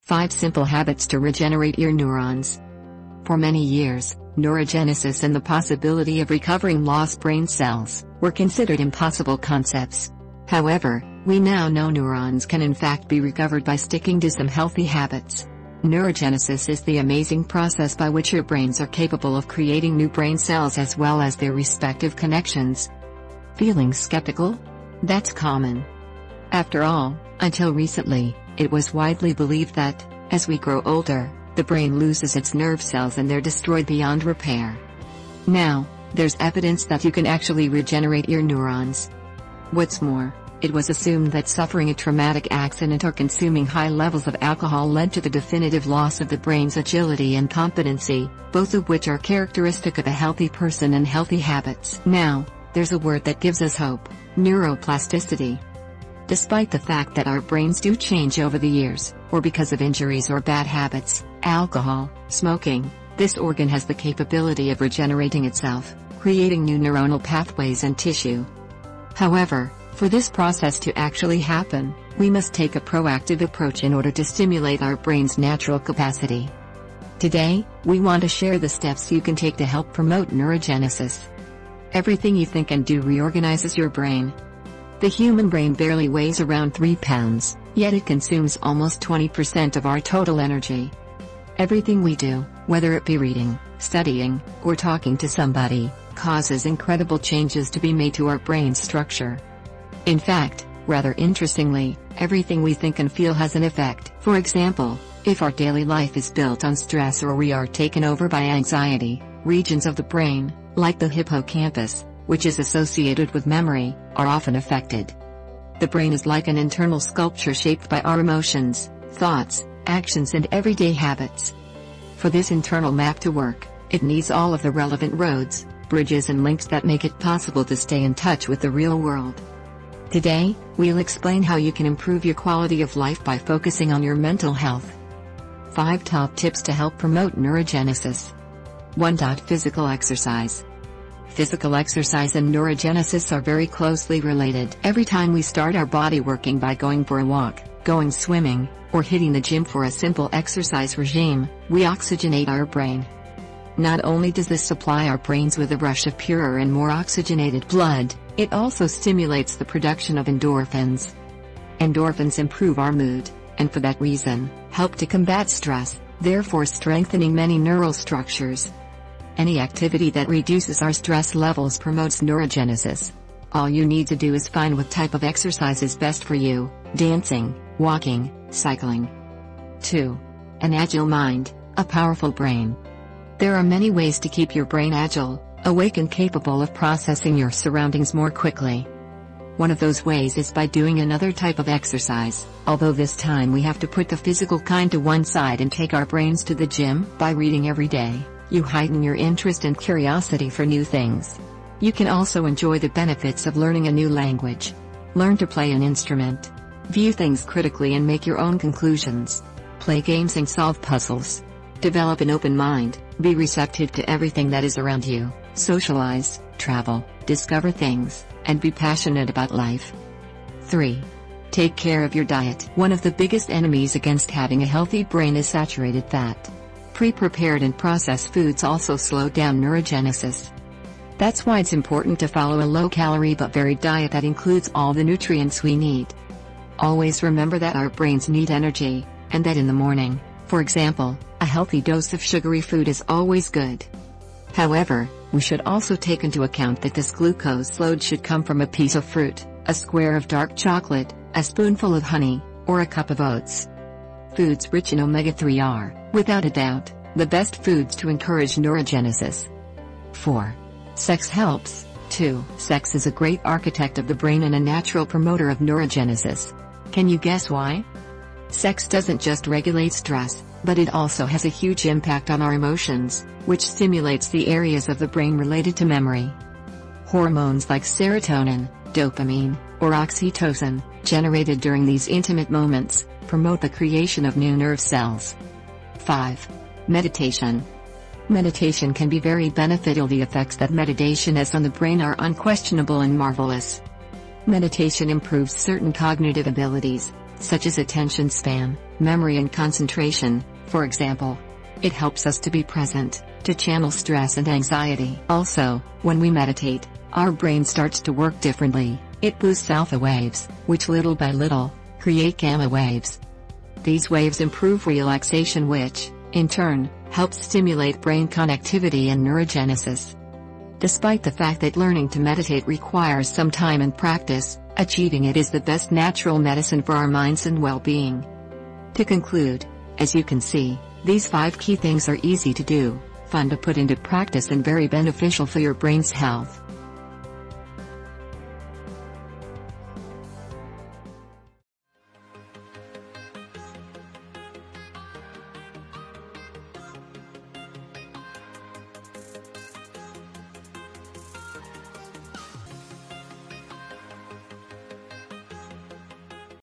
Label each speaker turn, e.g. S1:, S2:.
S1: 5 Simple Habits to Regenerate Your Neurons. For many years, neurogenesis and the possibility of recovering lost brain cells were considered impossible concepts. However, we now know neurons can in fact be recovered by sticking to some healthy habits. Neurogenesis is the amazing process by which your brains are capable of creating new brain cells as well as their respective connections. Feeling skeptical? That's common. After all, until recently, it was widely believed that, as we grow older, the brain loses its nerve cells and they're destroyed beyond repair. Now, there's evidence that you can actually regenerate your neurons. What's more, it was assumed that suffering a traumatic accident or consuming high levels of alcohol led to the definitive loss of the brain's agility and competency, both of which are characteristic of a healthy person and healthy habits. Now, there's a word that gives us hope: neuroplasticity. Despite the fact that our brains do change over the years, or because of injuries or bad habits, alcohol, smoking, this organ has the capability of regenerating itself, creating new neuronal pathways and tissue. However, for this process to actually happen, we must take a proactive approach in order to stimulate our brain's natural capacity. Today, we want to share the steps you can take to help promote neurogenesis. Everything you think and do reorganizes your brain. The human brain barely weighs around 3 pounds, yet it consumes almost 20% of our total energy. Everything we do, whether it be reading, studying, or talking to somebody, causes incredible changes to be made to our brain structure. In fact, rather interestingly, everything we think and feel has an effect. For example, if our daily life is built on stress or we are taken over by anxiety, regions of the brain, like the hippocampus, which is associated with memory, are often affected. The brain is like an internal sculpture shaped by our emotions, thoughts, actions and everyday habits. For this internal map to work, it needs all of the relevant roads, bridges and links that make it possible to stay in touch with the real world. Today, we'll explain how you can improve your quality of life by focusing on your mental health. 5 top tips to help promote neurogenesis. 1. Physical exercise. Physical exercise and neurogenesis are very closely related. Every time we start our body working by going for a walk, going swimming, or hitting the gym for a simple exercise regime, we oxygenate our brain. Not only does this supply our brains with a rush of purer and more oxygenated blood, it also stimulates the production of endorphins. Endorphins improve our mood, and for that reason, help to combat stress, therefore strengthening many neural structures. Any activity that reduces our stress levels promotes neurogenesis. All you need to do is find what type of exercise is best for you: dancing, walking, cycling. 2. An agile mind, a powerful brain. There are many ways to keep your brain agile, awake and capable of processing your surroundings more quickly. One of those ways is by doing another type of exercise, although this time we have to put the physical kind to one side and take our brains to the gym. By reading every day, you heighten your interest and curiosity for new things. You can also enjoy the benefits of learning a new language. Learn to play an instrument. View things critically and make your own conclusions. Play games and solve puzzles. Develop an open mind, be receptive to everything that is around you, socialize, travel, discover things, and be passionate about life. 3. Take care of your diet. One of the biggest enemies against having a healthy brain is saturated fat. Pre-prepared and processed foods also slow down neurogenesis. That's why it's important to follow a low-calorie but varied diet that includes all the nutrients we need. Always remember that our brains need energy, and that in the morning, for example, a healthy dose of sugary food is always good. However, we should also take into account that this glucose load should come from a piece of fruit, a square of dark chocolate, a spoonful of honey, or a cup of oats. Foods rich in omega-3 are, without a doubt, the best foods to encourage neurogenesis. 4. Sex helps, too. Sex is a great architect of the brain and a natural promoter of neurogenesis. Can you guess why? Sex doesn't just regulate stress, but it also has a huge impact on our emotions, which stimulates the areas of the brain related to memory. Hormones like serotonin, dopamine, or oxytocin, generated during these intimate moments, promote the creation of new nerve cells. 5. Meditation. Meditation can be very beneficial. The effects that meditation has on the brain are unquestionable and marvelous. Meditation improves certain cognitive abilities, such as attention span, memory and concentration, for example. It helps us to be present, to channel stress and anxiety. Also, when we meditate, our brain starts to work differently. It boosts alpha waves, which little by little, create gamma waves. These waves improve relaxation, which, in turn, helps stimulate brain connectivity and neurogenesis. Despite the fact that learning to meditate requires some time and practice, achieving it is the best natural medicine for our minds and well-being. To conclude, as you can see, these 5 key things are easy to do, fun to put into practice and very beneficial for your brain's health.